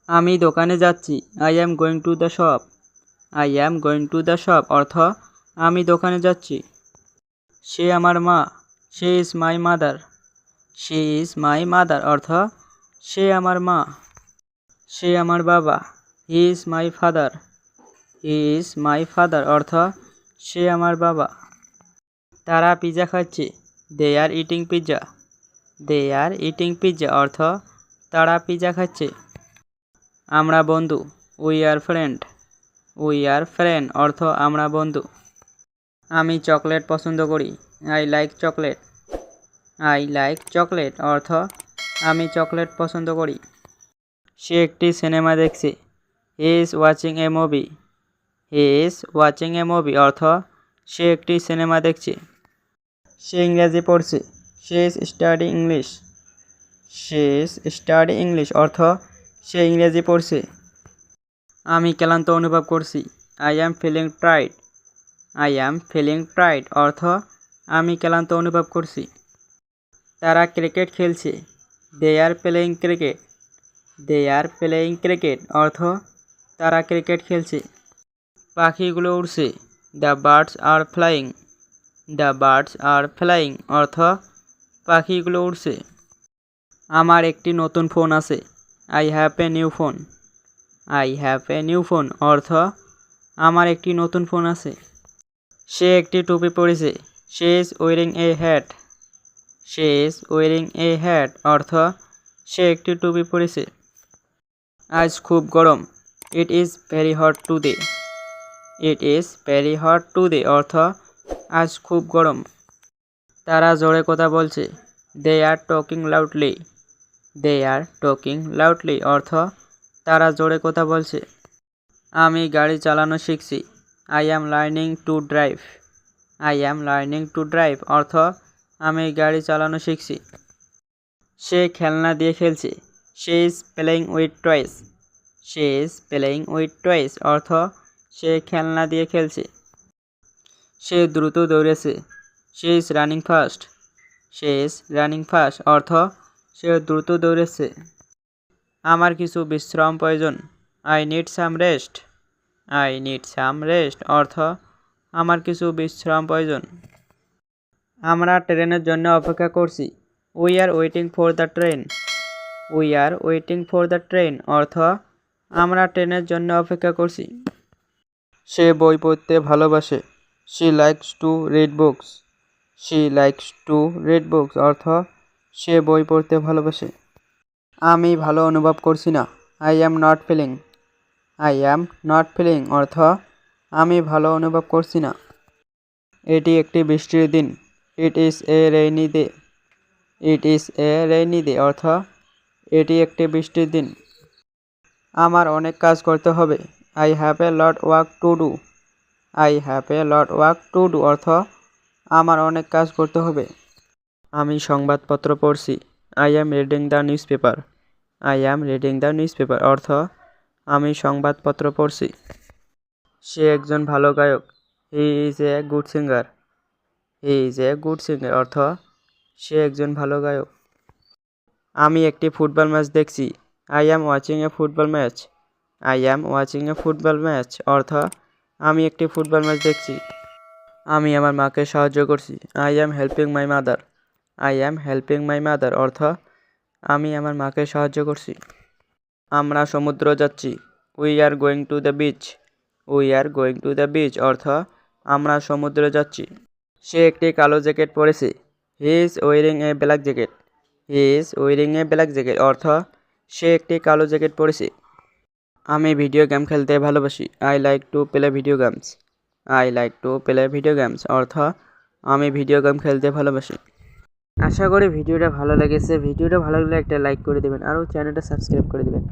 আমি দোকানে যাচ্ছি। I am going to the shop. I am going to the shop অর্থ আমি দোকানে যাচ্ছি। সে আমার মা। She is my mother. She is my mother অর্থ সে আমার মা। সে আমার বাবা। He is my father. He is my father অর্থ সে আমার বাবা। তারা পিৎজা খাচ্ছে। They are eating pizza. They are eating pizza অর্থ তারা পিৎজা খাচ্ছে। আমরা বন্ধু। We are friend. We are friend অর্থ আমরা বন্ধু। আমি চকলেট পছন্দ করি। I like chocolate. I like chocolate অর্থ আমি চকলেট পছন্দ করি। সে একটি সিনেমা দেখছে। He is watching a movie. He is watching a movie অর্থ সে একটি সিনেমা দেখছে। সে ইংরেজি পড়ছে। She is study English. She is study English অর্থ সে ইংরেজি পড়ছে। আমি ক্লান্ত অনুভব করছি। I am feeling tired. I am feeling tired অর্থ আমি ক্লান্ত অনুভব করছি। তারা ক্রিকেট খেলছে। They are playing cricket. They are playing cricket অর্থ তারা ক্রিকেট খেলছে। পাখিগুলো উড়ছে। The birds are flying. The birds are flying অর্থ পাখিগুলো উড়ছে। আমার একটি নতুন ফোন আছে। I have a new phone. I have a new phone অর্থ আমার একটি নতুন ফোন আছে। সে একটি টুপি পরেছে। She is wearing a hat. She is wearing a hat অর্থ সে একটি টুপি পরেছে। আজ খুব গরম। It is very hot today. It is very hot today অর্থ আজ খুব গরম। তারা জোরে কথা বলছে। They are talking loudly. They are talking loudly অর্থ তারা জোরে কথা বলছে। আমি গাড়ি চালানো শিখছি। I am learning to drive. I am learning to drive অর্থ আমি গাড়ি চালানো শিখছি। সে খেলনা দিয়ে খেলছে। She is playing with toys. She is playing with toys অর্থ সে খেলনা দিয়ে খেলছে। সে দ্রুত দৌড়েছে। She is running fast. She is running fast অর্থ সে দ্রুত দৌড়েছে। আমার কিছু বিশ্রাম প্রয়োজন। I need some rest. I need some rest অর্থ আমার কিছু বিশ্রাম প্রয়োজন। আমরা ট্রেনের জন্য অপেক্ষা করছি। We are waiting for the train. We are waiting for the train অর্থ আমরা ট্রেনের জন্য অপেক্ষা করছি। সে বই পড়তে ভালোবাসে। She likes to read books. She likes to read books অর্থ সে বই পড়তে ভালোবাসে। আমি ভালো অনুভব করছি না। I am not feeling. I am not feeling অর্থ আমি ভালো অনুভব করছি না। এটি একটি বৃষ্টির দিন। It is a rainy day. It is a rainy day অর্থ এটি একটি বৃষ্টির দিন। আমার অনেক কাজ করতে হবে। I have A lot work to do. I have A lot work to do অর্থ আমার অনেক কাজ করতে হবে। আমি সংবাদপত্র পড়ছি। I am reading the news paper. I am reading the news paper অর্থ আমি সংবাদপত্র পড়ছি। সে একজন ভালো গায়ক। He is a good singer. He is a good singer অর্থ সে একজন ভালো গায়ক। আমি একটি ফুটবল ম্যাচ দেখছি। I am watching a football match. I am watching a football match অর্থ আমি একটি ফুটবল ম্যাচ দেখছি। আমি আমার মাকে সাহায্য করছি। I am helping my mother. I am helping my mother অর্থ আমি আমার মাকে সাহায্য করছি। আমরা সমুদ্র যাচ্ছি। We are going to the beach. We are going to the beach অর্থ আমরা সমুদ্রে যাচ্ছি। সে একটি কালো জ্যাকেট পরেছে। He is wearing A black jacket. He is wearing A black jacket অর্থ সে একটি কালো জ্যাকেট পরেছে। আমি ভিডিও গেম খেলতে ভালোবাসি। I like to play video games. I like to play video games অর্থ আমি ভিডিও গেম খেলতে ভালোবাসি। আশা করি ভিডিওটা ভালো লেগেছে। ভিডিওটা ভালো লাগলে একটা লাইক করে দেবেন, আরও চ্যানেলটা সাবস্ক্রাইব করে দেবেন।